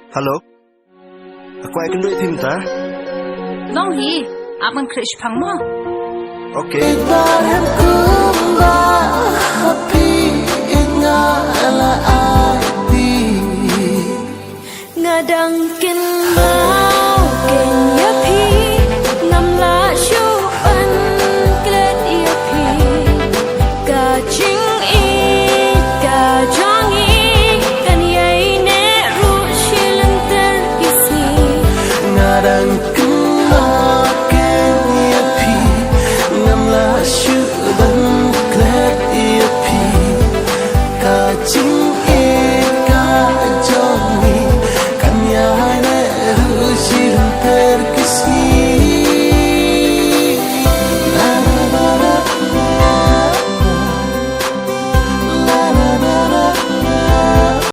Halo? Aku akan duit minta. Long hi, aman krish pang mo. Oke. एक बार हम